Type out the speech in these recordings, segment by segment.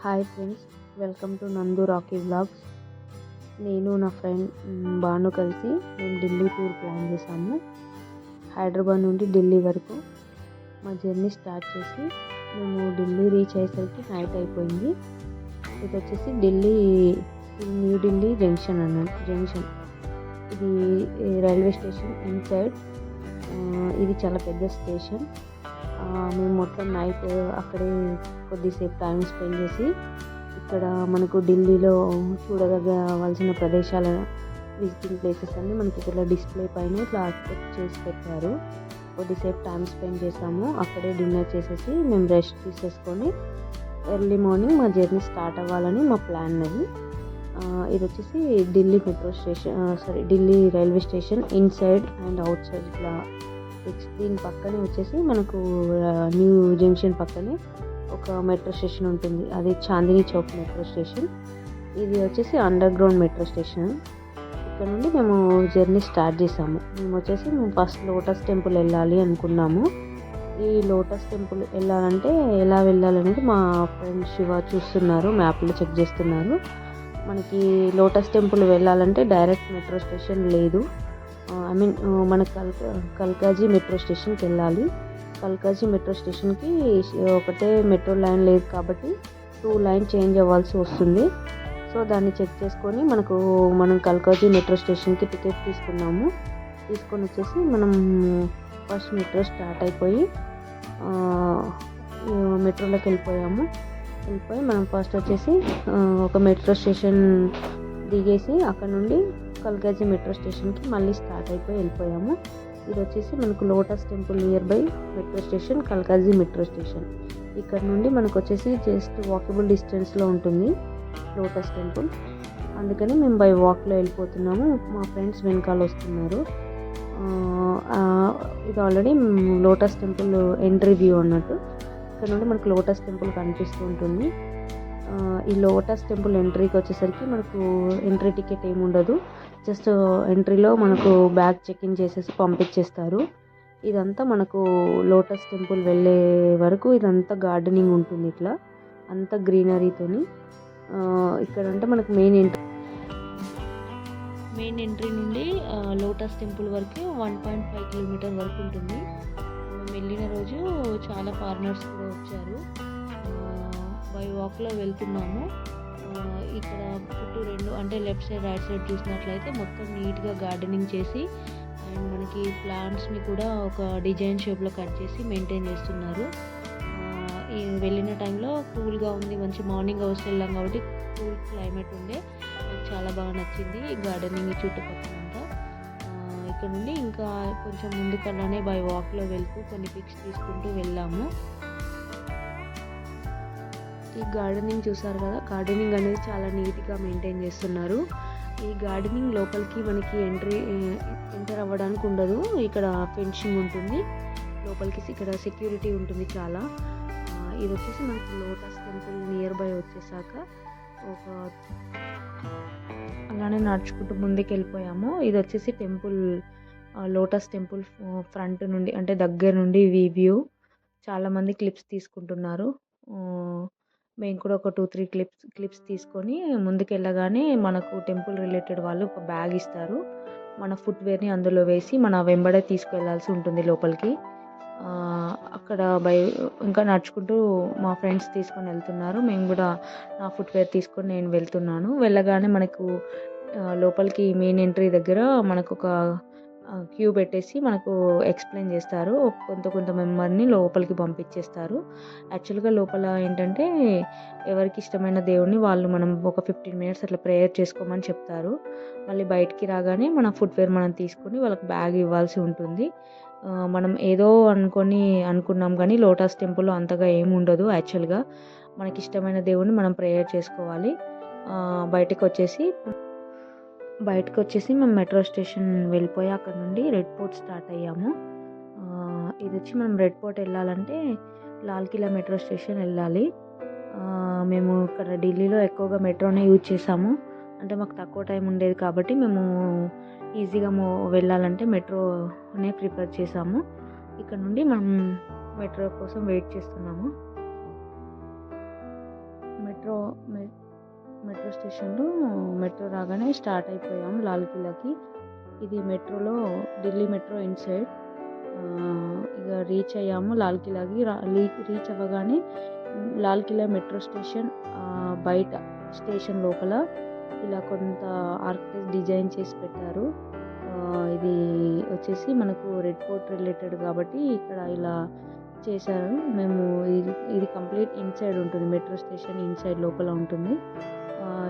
Hi friends, welcome to నందు Rocky vlogs. నేను నా ఫ్రెండ్ బాను కలిసి మేము ఢిల్లీ టూర్ ప్లాన్ చేసాము. హైదరాబాద్ నుండి ఢిల్లీ వరకు మా జర్నీ స్టార్ట్ చేసి మేము ఢిల్లీ రీచ్ అయ్యేసరికి నైట్ అయిపోయింది. ఇది వచ్చేసి న్యూ ఢిల్లీ జంక్షన్ జంక్షన్ ఇది రైల్వే స్టేషన్ ఇన్సైడ్. ఇది చాలా పెద్ద స్టేషన్. మేము మొత్తం నైట్ అక్కడే కొద్దిసేపు టైం స్పెండ్ చేసి ఇక్కడ మనకు ఢిల్లీలో చూడదగ్గవలసిన ప్రదేశాల విజిటింగ్ ప్లేసెస్ అన్నీ మనకి ఇట్లా డిస్ప్లే పైన ఇట్లా సెట్ చేసి పెట్టారు. కొద్దిసేపు టైం స్పెండ్ చేసాము. అక్కడే డిన్నర్ చేసేసి మేము రెస్ట్ తీసేసుకొని ఎర్లీ మార్నింగ్ మా జర్నీ స్టార్ట్ అవ్వాలని మా ప్లాన్ అది. ఇది వచ్చేసి Delhi railway station inside and out side. ఇట్లా దీని పక్కనే వచ్చేసి మనకు న్యూ జంక్షన్ పక్కనే ఒక మెట్రో స్టేషన్ ఉంటుంది. అది చాందినీ చౌక్ మెట్రో స్టేషన్. ఇది వచ్చేసి అండర్ గ్రౌండ్ మెట్రో స్టేషన్. ఇక్కడ నుండి మేము జర్నీ స్టార్ట్ చేసాము. మేము ఫస్ట్ లోటస్ టెంపుల్ వెళ్ళాలి అనుకున్నాము. ఈ లోటస్ టెంపుల్ వెళ్ళాలంటే ఎలా వెళ్ళాలనేది మా ఫ్రెండ్ శివ చూస్తున్నారు, మ్యాప్లో చెక్ చేస్తున్నారు. మనకి లోటస్ టెంపుల్ వెళ్ళాలంటే డైరెక్ట్ మెట్రో స్టేషన్ లేదు. మన కల్కాజీ మెట్రో స్టేషన్కి వెళ్ళాలి. కల్కాజీ మెట్రో స్టేషన్కి ఒకటే మెట్రో లైన్ లేదు కాబట్టి 2 లైన్ చేంజ్ అవ్వాల్సి వస్తుంది. సో దాన్ని చెక్ చేసుకొని మనం కల్కాజీ మెట్రో స్టేషన్కి టికెట్ తీసుకున్నాము. తీసుకొని వచ్చేసి మనం ఫస్ట్ మెట్రో స్టార్ట్ అయిపోయి మెట్రోలోకి వెళ్ళిపోయి మనం ఫస్ట్ వచ్చేసి ఒక మెట్రో స్టేషన్ దిగేసి అక్కడ నుండి కల్కాజీ మెట్రో స్టేషన్కి మళ్ళీ స్టార్ట్ అయిపోయి వెళ్ళిపోయాము. ఇది వచ్చేసి మనకు lotus temple near by metro station, Kalkaji metro station. ఇక్కడ నుండి మనకు వచ్చేసి జస్ట్ వాకబుల్ డిస్టెన్స్లో ఉంటుంది లోటస్ టెంపుల్. అందుకని మేము బై వాక్లో వెళ్ళిపోతున్నాము. మా ఫ్రెండ్స్ వెనకాల వస్తున్నారు. ఇది already lotus temple entry view అన్నట్టు. ఇక్కడ నుండి మనకు లోటస్ టెంపుల్ కనిపిస్తూ ఉంటుంది. ఈ లోటస్ టెంపుల్ ఎంట్రీకి వచ్చేసరికి మనకు ఎంట్రీ టికెట్ ఏమి ఉండదు. జస్ట్ ఎంట్రీలో మనకు బ్యాగ్ చెక్-ఇన్ చేసేసి పంపించేస్తారు. ఇదంతా మనకు లోటస్ టెంపుల్ వెళ్ళే వరకు ఇదంతా గార్డెనింగ్ ఉంటుంది. ఇట్లా అంతా గ్రీనరీతోని. ఇక్కడ అంటే మనకు మెయిన్ ఎంట్రీ నుండి లోటస్ టెంపుల్ వరకు 1.5 కిలోమీటర్ వరకు ఉంటుంది. మేము వెళ్ళిన రోజు చాలా ఫారినర్స్ కూడా వచ్చారు. బై వాక్లో వెళ్తున్నాము. ఇక్కడ చుట్టూ 2 అంటే లెఫ్ట్ సైడ్ రైట్ సైడ్ చూసినట్లయితే మొత్తం నీట్గా గార్డెనింగ్ చేసి అండ్ మనకి ప్లాంట్స్ని కూడా ఒక డిజైన్ షేప్లో కట్ చేసి మెయింటైన్ చేస్తున్నారు. వెళ్ళిన టైంలో కూల్గా ఉంది. మంచి మార్నింగ్ అవర్స్ వెళ్ళాం కాబట్టి కూల్ క్లైమేట్ ఉండే. నాకు చాలా బాగా నచ్చింది గార్డెనింగ్ చుట్టుపక్కలంతా. ఇక్కడ నుండి ఇంకా కొంచెం ముందుకన్నానే బై వాక్లో వెళ్తూ కొన్ని పిక్స్ తీసుకుంటూ వెళ్ళాము. ఈ గార్డెనింగ్ చూసారు కదా, గార్డెనింగ్ అనేది చాలా నీట్గా మెయింటైన్ చేస్తున్నారు. ఈ గార్డెనింగ్ లోపలికి మనకి ఎంటర్ అవ్వడానికి ఉండదు. ఇక్కడ ఫెన్సింగ్ ఉంటుంది లోపలికి. ఇక్కడ సెక్యూరిటీ ఉంటుంది చాలా. ఇది వచ్చేసి మనకి లోటస్ టెంపుల్ నియర్ బై వచ్చేసాక అలానే నడుచుకుంటూ ముందుకు వెళ్ళిపోయాము. ఇది వచ్చేసి టెంపుల్, లోటస్ టెంపుల్ ఫ్రంట్ నుండి అంటే దగ్గర నుండి వ్యూ. చాలామంది క్లిప్స్ తీసుకుంటున్నారు. మేము కూడా ఒక 2-3 క్లిప్స్ తీసుకొని ముందుకు వెళ్ళగానే మనకు టెంపుల్ రిలేటెడ్ వాళ్ళు ఒక బ్యాగ్ ఇస్తారు. మన ఫుట్వేర్ని అందులో వేసి మన వెంబడే తీసుకెళ్లాల్సి ఉంటుంది లోపలికి. అక్కడ ఇంకా నడుచుకుంటూ మా ఫ్రెండ్స్ తీసుకొని వెళ్తున్నారు. మేము కూడా నా ఫుట్వేర్ తీసుకొని నేను వెళ్తున్నాను. వెళ్ళగానే మనకు లోపలికి మెయిన్ ఎంట్రీ దగ్గర మనకు ఒక క్యూ పెట్టేసి మనకు ఎక్స్ప్లెయిన్ చేస్తారు. కొంత మెంబర్ని లోపలికి పంపించేస్తారు. యాక్చువల్గా లోపల ఏంటంటే ఎవరికి ఇష్టమైన దేవుడిని వాళ్ళు మనం ఒక 15 మినిట్స్ అట్లా ప్రేయర్ చేసుకోమని చెప్తారు. మళ్ళీ బయటికి రాగానే మన ఫుట్వేర్ మనం తీసుకొని వాళ్ళకి బ్యాగ్ ఇవ్వాల్సి ఉంటుంది. మనం ఏదో అనుకున్నాం కానీ లోటస్ టెంపుల్లో అంతగా ఏమి ఉండదు. యాక్చువల్గా మనకి ఇష్టమైన దేవుడిని మనం ప్రేయర్ చేసుకోవాలి. బయటకు వచ్చేసి మేము మెట్రో స్టేషన్ వెళ్ళిపోయి అక్కడ నుండి రెడ్ ఫోర్ట్ స్టార్ట్ అయ్యాము. ఇది వచ్చి మనం రెడ్ ఫోర్ట్ వెళ్ళాలంటే లాల్ కిలా మెట్రో స్టేషన్ వెళ్ళాలి. మేము ఇక్కడ ఢిల్లీలో ఎక్కువగా మెట్రోనే యూజ్ చేసాము. అంటే మాకు తక్కువ టైం ఉండేది కాబట్టి మేము ఈజీగా వెళ్ళాలంటే మెట్రోనే ప్రిఫర్ చేసాము. ఇక్కడ నుండి మనం మెట్రో కోసం వెయిట్ చేస్తున్నాము. మెట్రో మెట్రో స్టేషన్లో మెట్రో రాగానే స్టార్ట్ అయిపోయాం లాల్ కిలాకి. ఇది మెట్రోలో ఢిల్లీ మెట్రో ఇన్సైడ్. ఇక రీచ్ అయ్యాము లాల్ కిలాకి. రీచ్ అవ్వగానే లాల్ కిలా మెట్రో స్టేషన్ బయట స్టేషన్ లోపల ఇలా కొంత ఆర్కిటెక్ట్ డిజైన్ చేసి పెట్టారు. ఇది వచ్చేసి మనకు రెడ్ ఫోర్ట్ రిలేటెడ్ కాబట్టి ఇక్కడ ఇలా చేశారు. మేము ఇది కంప్లీట్ ఇన్సైడ్ ఉంటుంది, మెట్రో స్టేషన్ ఇన్సైడ్ లోపల ఉంటుంది.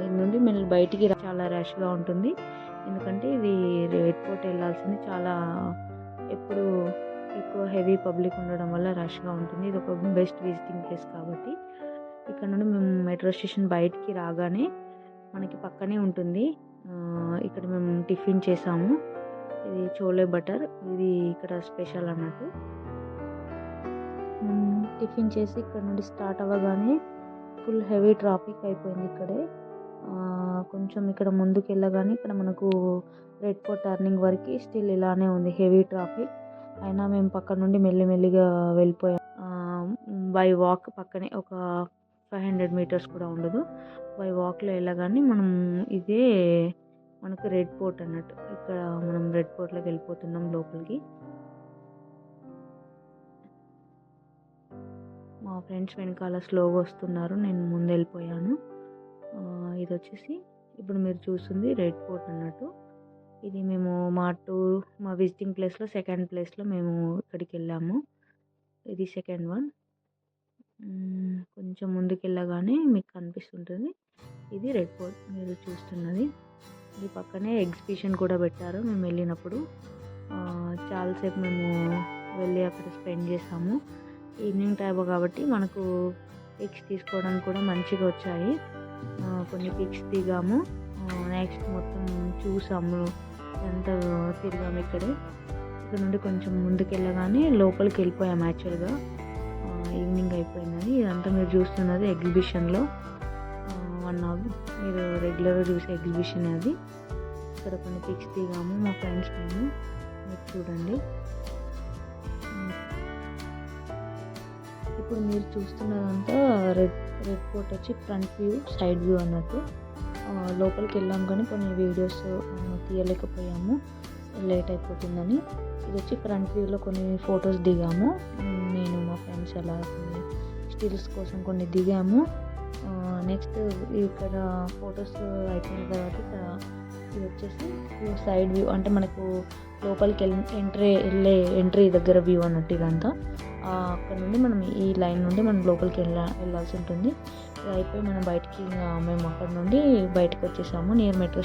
ఇది నుండి మేము బయటికి చాలా ర్యాష్గా ఉంటుంది, ఎందుకంటే ఇది రెడ్ ఫోర్ట్ వెళ్ళాల్సింది. చాలా ఎప్పుడు ఎక్కువ హెవీ పబ్లిక్ ఉండడం వల్ల రష్గా ఉంటుంది. ఇది ఒక బెస్ట్ విజిటింగ్ ప్లేస్ కాబట్టి. ఇక్కడ నుండి మేము మెట్రో స్టేషన్ బయటికి రాగానే మనకి పక్కనే ఉంటుంది. ఇక్కడ మేము టిఫిన్ చేసాము. ఇది చోలే బటర్, ఇది ఇక్కడ స్పెషల్ అన్నట్టు. టిఫిన్ చేసి ఇక్కడ నుండి స్టార్ట్ అవ్వగానే ఫుల్ హెవీ ట్రాఫిక్ అయిపోయింది ఇక్కడే. కొంచెం ఇక్కడ ముందుకు వెళ్ళగానే ఇక్కడ మనకు రెడ్ ఫోర్ట్ టర్నింగ్ వరకు స్టిల్ ఇలానే ఉంది హెవీ ట్రాఫిక్. అయినా మేము పక్క నుండి మెల్లిమెల్లిగా వెళ్ళిపోయాం. బై వాక్ పక్కనే ఒక 500 మీటర్స్ కూడా ఉండదు. బై వాక్లో వెళ్ళగానే మనం ఇదే మనకు రెడ్ ఫోర్ట్ అన్నట్టు. ఇక్కడ మనం రెడ్ ఫోర్ట్లోకి వెళ్ళిపోతున్నాం లోపలికి. మా ఫ్రెండ్స్ వెనకాల స్లోగా వస్తున్నారు, నేను ముందు వెళ్ళిపోయాను. ఇది వచ్చేసి ఇప్పుడు మీరు చూస్తుంది రెడ్ ఫోర్ట్ అన్నట్టు. ఇది మేము మా విజిటింగ్ ప్లేస్లో సెకండ్ ప్లేస్లో మేము ఇక్కడికి వెళ్ళాము. ఇది సెకండ్ వన్. కొంచెం ముందుకు వెళ్ళగానే మీకు కనిపిస్తుంటుంది, ఇది రెడ్ ఫోర్ట్ మీరు చూస్తున్నది. ఇది పక్కనే ఎగ్జిబిషన్ కూడా పెట్టారు మేము వెళ్ళినప్పుడు. చాలాసేపు మేము వెళ్ళి అక్కడ స్పెండ్ చేసాము. ఈవినింగ్ టైం కాబట్టి మనకు పిక్స్ తీసుకోవడానికి కూడా మంచిగా వచ్చాయి. కొన్ని పిక్స్ దిగాము. నెక్స్ట్ మొత్తం చూసాము, అంతా తిరిగాము ఇక్కడే. ఇక్కడ నుండి కొంచెం ముందుకు వెళ్ళగానే లోపలికి వెళ్ళిపోయాము. యాక్చువల్గా ఈవినింగ్ అయిపోయిందని. ఇదంతా మీరు చూస్తున్నది ఎగ్జిబిషన్లో మీరు రెగ్యులర్గా చూసే ఎగ్జిబిషన్ అది. ఇక్కడ కొన్ని పిక్స్ దిగాము మా ఫ్రెండ్స్ మేము, మీరు చూడండి. ఇప్పుడు మీరు చూస్తున్నదంతా రెడ్ ఫోర్ట్ వచ్చి ఫ్రంట్ వ్యూ, సైడ్ వ్యూ అన్నట్టు. లోపలికి వెళ్ళాం కానీ కొన్ని వీడియోస్ తీయలేకపోయాము, లేట్ అయిపోతుందని. ఇది వచ్చి ఫ్రంట్ వ్యూలో కొన్ని ఫొటోస్ దిగాము. నేను మా ఫ్రెండ్స్ అలా కొన్ని స్టిల్స్ కోసం కొన్ని దిగాము. నెక్స్ట్ ఇక్కడ ఫొటోస్ అయిపోయిన తర్వాత ఇక్కడ ఇది వచ్చేసి సైడ్ వ్యూ, అంటే మనకు లోపలికి ఎంట్రీ దగ్గర వ్యూ అన్నట్టు ఇదంతా. అక్కడ నుండి మనం ఈ లైన్ నుండి మనం లోపలికి వెళ్ళాల్సి ఉంటుంది. ఇది అయిపోయి మనం బయటికి మేము అక్కడ నుండి బయటకు వచ్చేసాము. నియర్ మెట్రో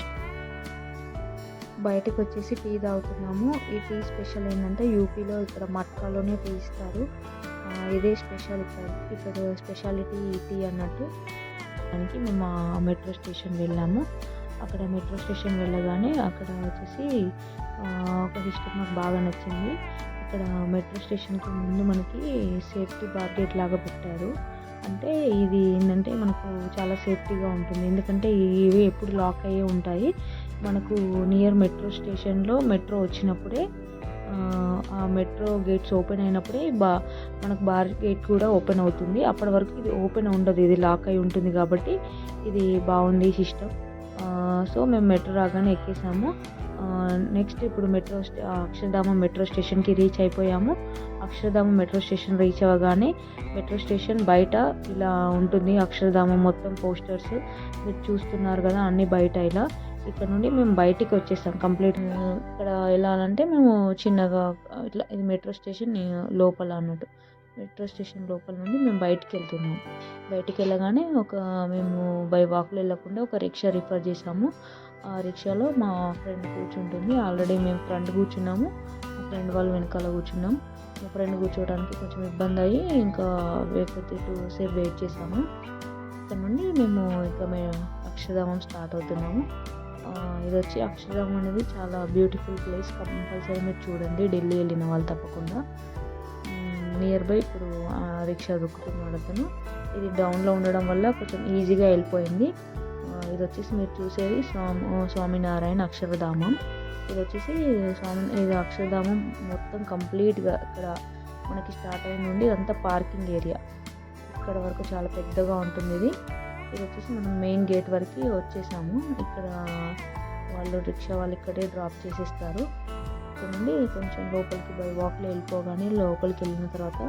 బయటకు వచ్చేసి టీ తాగుతున్నాము. ఈ టీ స్పెషల్ ఏంటంటే యూపీలో ఇక్కడ మట్కాలోనే టీ ఇస్తారు. ఇదే స్పెషల్ ఇక్కడ స్పెషాలిటీ టీ అన్నట్టు. దానికి మేము మెట్రో స్టేషన్ వెళ్ళాము. అక్కడ మెట్రో స్టేషన్ వెళ్ళగానే అక్కడ వచ్చేసి ఒక సిస్టమ్ నాకు బాగా నచ్చింది. ఇక్కడ మెట్రో స్టేషన్కి ముందు మనకి సేఫ్టీ బార్గేట్ లాగా పెట్టారు. అంటే ఇది ఏంటంటే మనకు చాలా సేఫ్టీగా ఉంటుంది, ఎందుకంటే ఇవి ఎప్పుడు లాక్ అయ్యే ఉంటాయి. మనకు నియర్ మెట్రో స్టేషన్లో మెట్రో వచ్చినప్పుడే ఆ మెట్రో గేట్స్ ఓపెన్ అయినప్పుడే మనకు బార్ గేట్ కూడా ఓపెన్ అవుతుంది. అప్పటి వరకు ఇది ఓపెన్ ఉండదు, ఇది లాక్ అయి ఉంటుంది. కాబట్టి ఇది బాగుంది సిస్టమ్. సో మేము మెట్రో రాగానే ఎక్కేసాము. నెక్స్ట్ ఇప్పుడు అక్షరధామం మెట్రో స్టేషన్కి రీచ్ అయిపోయాము. అక్షరధామం మెట్రో స్టేషన్ రీచ్ అవ్వగానే మెట్రో స్టేషన్ బయట ఇలా ఉంటుంది. అక్షరధామం మొత్తం పోస్టర్స్ మీరు చూస్తున్నారు కదా, అన్నీ బయట ఇలా. ఇక్కడ నుండి మేము బయటికి వచ్చేసాం కంప్లీట్. ఇక్కడ వెళ్ళాలంటే మేము చిన్నగా ఇట్లా, ఇది మెట్రో స్టేషన్ లోపల అన్నట్టు. మెట్రో స్టేషన్ లోపల నుండి మేము బయటికి వెళ్తున్నాం. బయటికి వెళ్ళగానే మేము బై వాక్లో వెళ్ళకుండా ఒక రిక్షా రిఫర్ చేసాము. ఆ రిక్షాలో మా ఫ్రెండ్ కూర్చుంటుంది. ఆల్రెడీ మేము ఫ్రంట్ కూర్చున్నాము, మా ఫ్రెండ్ వాళ్ళు వెనకాల కూర్చున్నాం. మా ఫ్రెండ్ కూర్చోవడానికి కొంచెం ఇబ్బంది అయ్యి ఇంకా సేపు వెయిట్ చేసాము. ఇక్కడ నుండి మేము అక్షరధామం స్టార్ట్ అవుతున్నాము. ఇది వచ్చి అక్షరధామం అనేది చాలా బ్యూటిఫుల్ ప్లేస్. కంపల్సరీ మీరు చూడండి, ఢిల్లీ వెళ్ళిన వాళ్ళు తప్పకుండా. నియర్ బై ఇప్పుడు రిక్షా దొక్కుతున్నాడు అతను. ఇది డౌన్లో ఉండడం వల్ల కొంచెం ఈజీగా వెళ్ళిపోయింది. ఇది వచ్చేసి మీరు చూసేది స్వామినారాయణ అక్షరధామం. ఇది వచ్చేసి ఇది అక్షరధామం మొత్తం కంప్లీట్గా ఇక్కడ మనకి స్టార్ట్ అయిన నుండి ఇదంతా పార్కింగ్ ఏరియా. ఇక్కడ వరకు చాలా పెద్దగా ఉంటుంది ఇది. ఇది వచ్చేసి మనం మెయిన్ గేట్ వరకు వచ్చేసాము. ఇక్కడ వాళ్ళు రిక్షా వాళ్ళు ఇక్కడే డ్రాప్ చేసేస్తారు. ఇక్కడ నుండి కొంచెం లోపలికి బై వాక్లో వెళ్ళిపోగానే లోపలికి వెళ్ళిన తర్వాత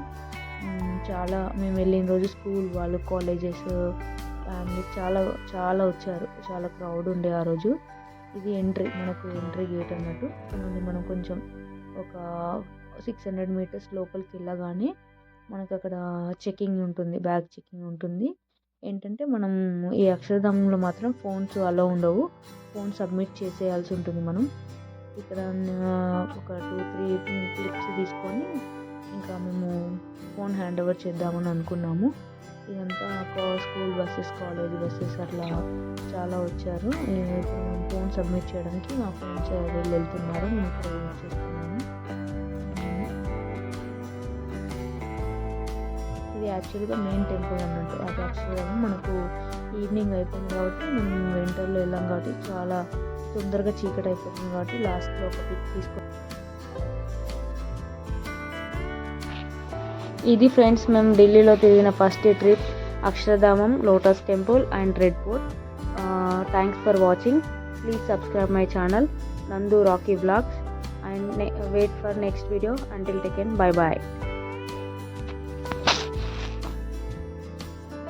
చాలా మేము వెళ్ళిన రోజు స్కూల్ వాళ్ళు, కాలేజెస్, ఫ్యామిలీ చాలా చాలా వచ్చారు. చాలా క్రౌడ్ ఉండే ఆ రోజు. ఇది మనకు ఎంట్రీ గేట్ అన్నట్టు. ఇక్కడ నుండి మనం కొంచెం ఒక 600 మీటర్స్ లోపలికి వెళ్ళగానే మనకు అక్కడ చెకింగ్ ఉంటుంది, బ్యాగ్ చెకింగ్ ఉంటుంది. ఏంటంటే మనం ఈ అక్షరధామంలో మాత్రం ఫోన్స్ అలో ఉండవు. ఫోన్ సబ్మిట్ చేసేయాల్సి ఉంటుంది. మనం ఇక్కడ ఒక 2-3 క్లిప్స్ తీసుకొని ఇంకా మేము ఫోన్ హ్యాండ్ ఓవర్ చేద్దామని అనుకున్నాము. ఇదంతా స్కూల్ బస్సెస్, కాలేజ్ బస్సెస్ అట్లా చాలా వచ్చారు. ఇప్పుడు మేము ఫోన్ సబ్మిట్ చేయడానికి మా ఫ్రెండ్స్ వెళ్తున్నారు. మేము ఇక్కడ వెయిట్ చేస్తున్నాము. ఇది యాక్చువల్గా మెయిన్ టెంపుల్ అన్నట్టు. అది యాక్చువల్గా మనకు ఈవినింగ్ అయిపోయింది కాబట్టి మనం వింటర్లో వెళ్ళాం కాబట్టి చాలా తొందరగా చీకటి అయిపోతుంది కాబట్టి లాస్ట్లో ఒక పిక్ తీసుకో. ఇది ఫ్రెండ్స్ మేము ఢిల్లీలో తిరిగిన first trip, Akshardham, lotus temple and red fort. Thanks for watching. Please subscribe my channel Nandu Rocky vlogs and wait for next video. Until then, bye bye.